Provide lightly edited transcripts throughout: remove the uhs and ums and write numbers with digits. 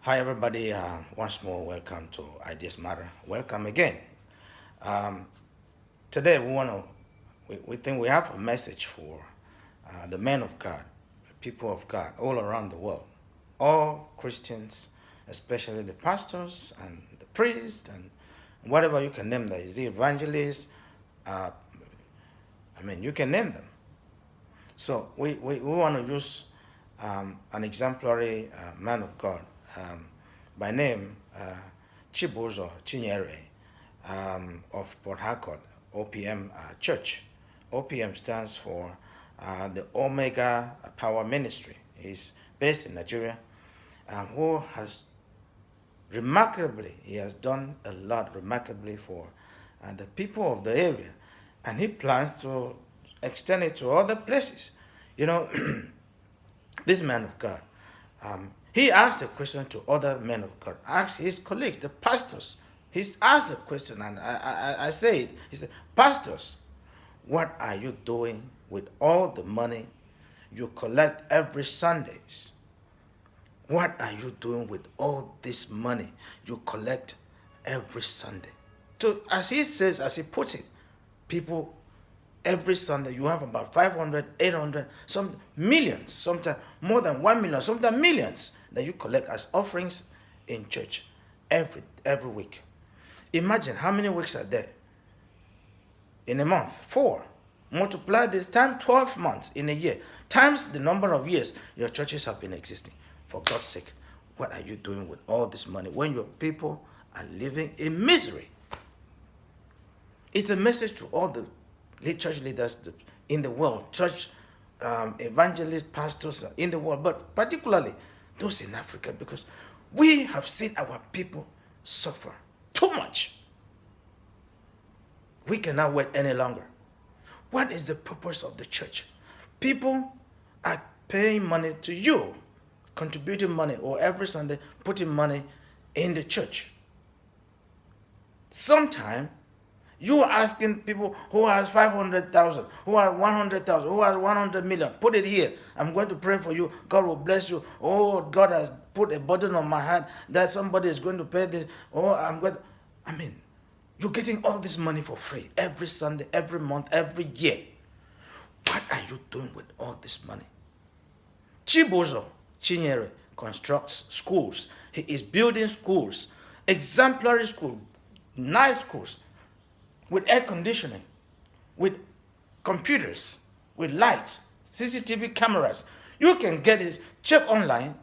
Hi, everybody. Once more, welcome to Ideas Matter. Welcome again. Um, Today, we think we have a message for the men of God, the people of God all around the world, all Christians, especially the pastors and the priests and whatever you can name them. Is the evangelists? Uh, you can name them. So we want to use an exemplary man of God by name Chibuzo Chinyere of Port Harcot OPM Church. OPM stands for the Omega Power Ministry. He's based in Nigeria, who has he has done a lot remarkably for the people of the area, and he plans to extend it to other places. You know, this man of God, he asked a question to other men of God, asked his colleagues, the pastors. He's asked a question, and I say it. He said, "Pastors, what are you doing with all the money you collect every Sundays? What are you doing with all this money you collect every Sunday?" So as he says, as he puts it, people every Sunday you have about 500, 800, some millions, sometimes more than 1 million, sometimes millions that you collect as offerings in church every week. Imagine how many weeks are there in a month? 4. Multiply this time 12 months in a year, times the number of years your churches have been existing. For God's sake, what are you doing with all this money when your people are living in misery? It's a message to all the church leaders in the world, church evangelists, pastors in the world, but particularly those in Africa, because we have seen our people suffer too much. We cannot wait any longer. What is the purpose of the church? People are paying money to you, contributing money, or every Sunday putting money in the church. Sometime you are asking people who has 500,000, who has 100,000, who has 100 million, put it here. I'm going to pray for you. God will bless you. Oh, God has put a burden on my heart that somebody is going to pay this. Oh, you're getting all this money for free every Sunday, every month, every year. What are you doing with all this money? Chibuzo Chinyere constructs schools. He is building schools, exemplary schools, nice schools, with air conditioning, with computers, with lights, CCTV cameras. You can get it, check online,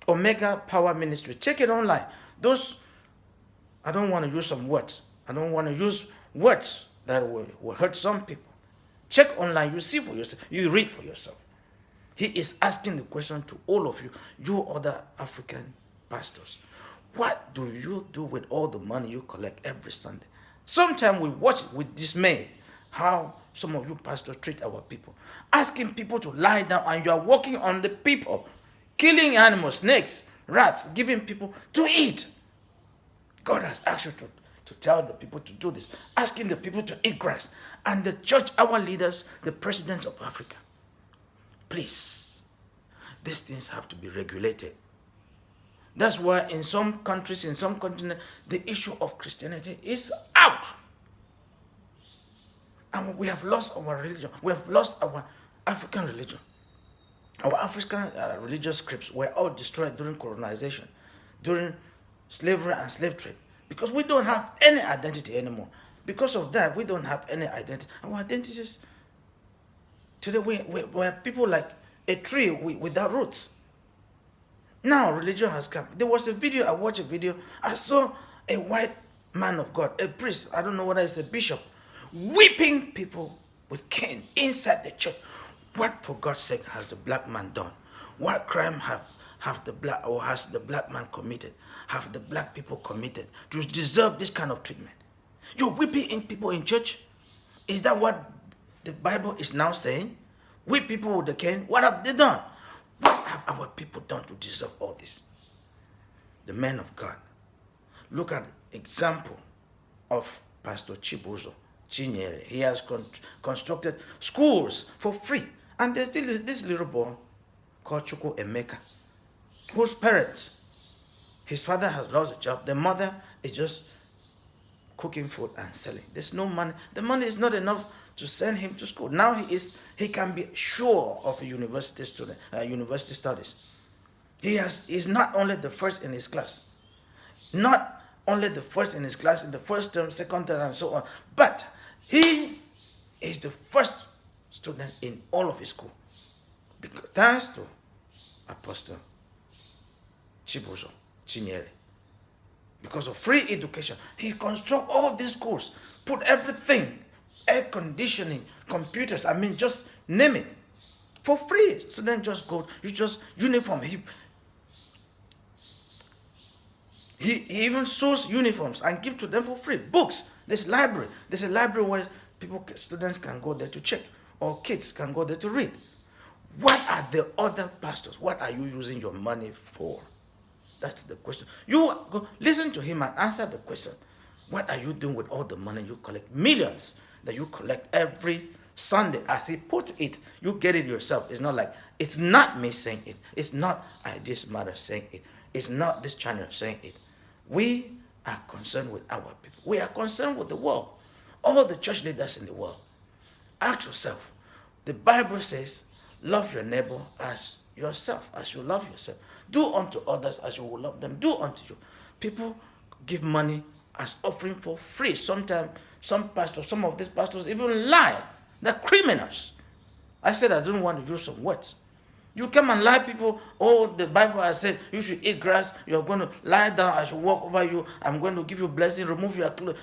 Omega Power Ministry, check it online. I don't want to use some words. I don't want to use words that will hurt some people. Check online, you see for yourself, you read for yourself. He is asking the question to all of you, you other African pastors. What do you do with all the money you collect every Sunday? Sometimes we watch it with dismay how some of you pastors treat our people. Asking people to lie down and you are working on the people. Killing animals, snakes, rats, giving people to eat. God has asked you to tell the people to do this. Asking the people to eat grass. And the church, our leaders, the presidents of Africa. Please, these things have to be regulated. That's why in some countries, in some continents, the issue of Christianity is out. And we have lost our religion. We have lost our African religion. Our African religious scripts were all destroyed during colonization, during slavery and slave trade, because we don't have any identity anymore. Because of that, we don't have any identity. Our identities today, we're people like a tree without roots. Now religion has come. There was a video, I watched a video, I saw a white man of God, a priest, I don't know whether it's a bishop, whipping people with cane inside the church. What, for God's sake, has the black man done? What crime has the black man committed? Have the black people committed to deserve this kind of treatment? You're whipping people in church? Is that what the Bible is now saying? Whip people with the cane? What have they done? What have our people done to deserve all this? The men of God. Look at the example of Pastor Chibuzo Chinyere. He has constructed schools for free. And there's still this little boy called Chukwu Emeka, whose parents His father has lost a job. The mother is just cooking food and selling. There's no money. The money is not enough to send him to school. Now he can be sure of a university university studies. He's not only the first in his class, not only the first in his class in the first term, second term, and so on, but he is the first student in all of his school. Because, thanks to Apostle Chibuzo Chinyere. Because of free education, he construct all these schools, put everything, air conditioning, computers, just name it, for free. Students just go, you just uniform. He even sews uniforms and give to them for free. Books, there's library. There's a library where students can go there to check, or kids can go there to read. What are the other pastors? What are you using your money for? That's the question. You go listen to him and answer the question. What are you doing with all the money you collect? Millions that you collect every Sunday. As he put it, you get it yourself. It's not like, it's not me saying it. It's not Ideas Matter saying it. It's not this channel saying it. We are concerned with our people. We are concerned with the world. All the church leaders in the world. Ask yourself. The Bible says, love your neighbor as yourself, as you love yourself. Do unto others as you will love them. Do unto you. People give money as offering for free. Sometimes some of these pastors even lie. They're criminals. I said I don't want to use some words. You come and lie people, oh, the Bible has said you should eat grass, you're going to lie down, I should walk over you, I'm going to give you blessing, remove your clothes,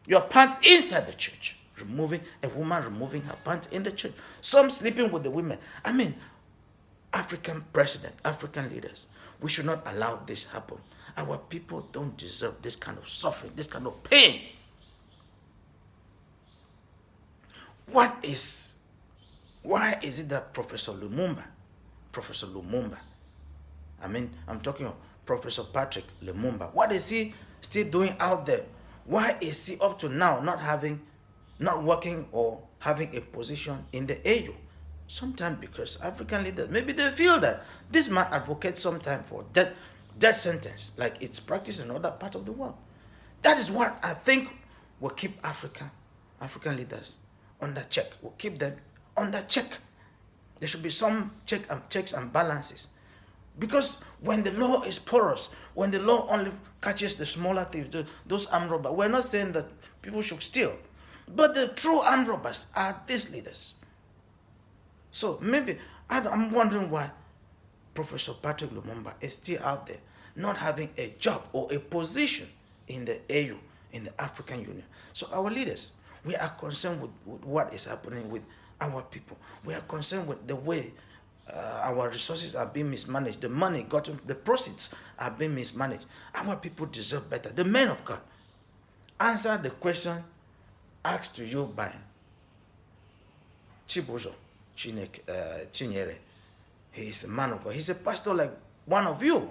your pants inside the church. A woman removing her pants in the church. Some sleeping with the women. African president, African leaders, we should not allow this happen. Our people don't deserve this kind of suffering, this kind of pain. Why is it that Professor Lumumba, I'm talking of Professor Patrick Lumumba, what is he still doing out there? Why is he up to now not working or having a position in the AU? Sometimes because African leaders, maybe they feel that this man advocates sometimes for death sentence, like it's practiced in other parts of the world. That is what I think will keep African leaders under check. Will keep them under check. There should be some checks and balances. Because when the law is porous, when the law only catches the smaller thieves, those armed robbers, we're not saying that people should steal. But the true armed robbers are these leaders. So maybe, I'm wondering why Professor Patrick Lumumba is still out there, not having a job or a position in the AU, in the African Union. So our leaders, we are concerned with what is happening with our people. We are concerned with the way our resources are being mismanaged. The money gotten, the proceeds are being mismanaged. Our people deserve better. The men of God, answer the question asked to you by Chibuzo Chinyere. He is a man of God. He's a pastor like one of you.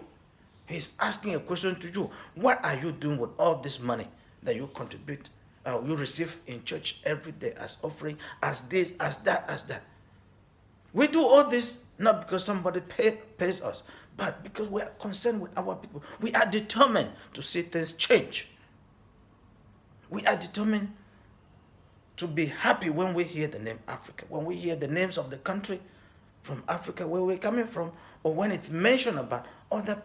He's asking a question to you. What are you doing with all this money that you contribute, you receive in church every day as offering, as this, as that? We do all this not because somebody pays us, but because we are concerned with our people. We are determined to see things change. We are determined to be happy when we hear the name Africa, when we hear the names of the country from Africa, where we're coming from, or when it's mentioned about other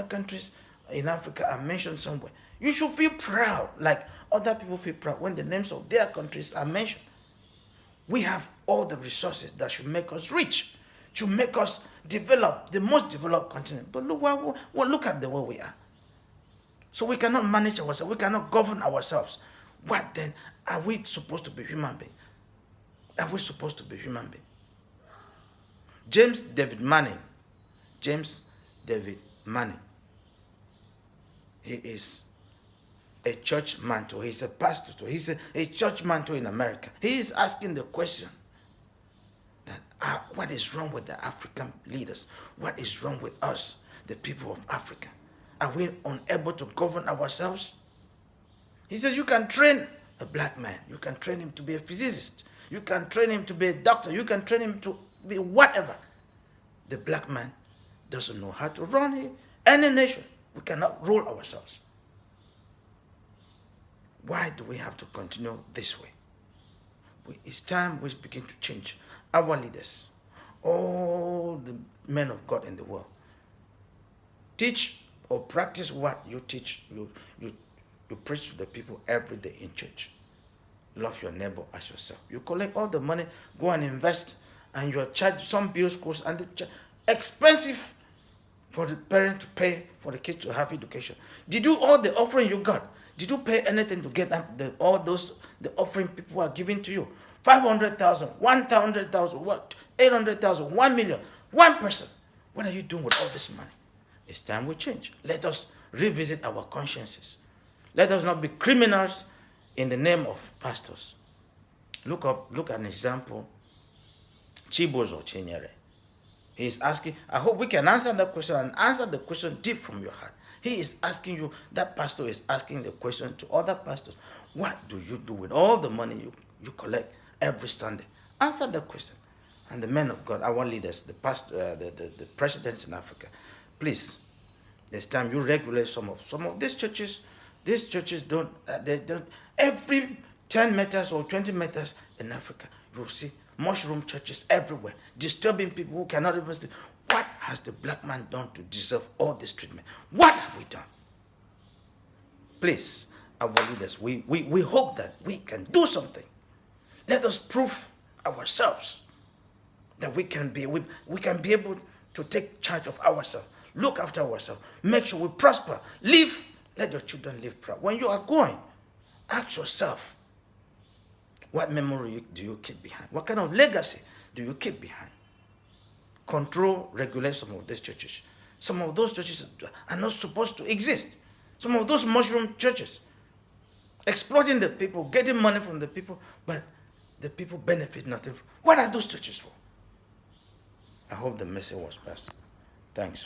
countries in Africa are mentioned somewhere. You should feel proud, like other people feel proud when the names of their countries are mentioned. We have all the resources that should make us rich, should make us develop, the most developed continent. But look at the way we are. So we cannot manage ourselves, we cannot govern ourselves. What then? Are we supposed to be human beings? Are we supposed to be human beings? James David Manning. He is a church mantle. He's a pastor. He's a church mantle in America. He is asking the question that what is wrong with the African leaders? What is wrong with us, the people of Africa? Are we unable to govern ourselves? He says you can train a black man. You can train him to be a physicist. You can train him to be a doctor. You can train him to be whatever. The black man doesn't know how to run any nation. We cannot rule ourselves. Why do we have to continue this way? It's time we begin to change our leaders, all the men of God in the world. Teach or practice what you teach, you preach to the people every day in church. Love your neighbor as yourself. You collect all the money, go and invest, and you charge some bills, schools, and expensive for the parent to pay for the kids to have education. Did you all the offering you got? Did you pay anything to get all those the offering people are giving to you? 500,000, 100,000, what? 800,000, 1 million, one person. What are you doing with all this money? It's time we change. Let us revisit our consciences. Let us not be criminals in the name of pastors. Look at an example. Chibuzo Chinyere. He is asking, I hope we can answer that question and answer the question deep from your heart. He is asking you, that pastor is asking the question to other pastors. What do you do with all the money you collect every Sunday? Answer the question. And the men of God, our leaders, the presidents in Africa, please, it's time you regulate some of these churches. These churches don't, every 10 meters or 20 meters in Africa, you'll see mushroom churches everywhere, disturbing people who cannot even sleep. What has the black man done to deserve all this treatment? What have we done? Please, our leaders, we hope that we can do something. Let us prove ourselves that we can be able to take charge of ourselves, look after ourselves, make sure we prosper, live. Let your children live proud. When you are going, ask yourself, what memory do you keep behind? What kind of legacy do you keep behind? Control, regulate some of these churches. Some of those churches are not supposed to exist. Some of those mushroom churches, exploiting the people, getting money from the people, but the people benefit nothing. What are those churches for? I hope the message was passed. Thanks.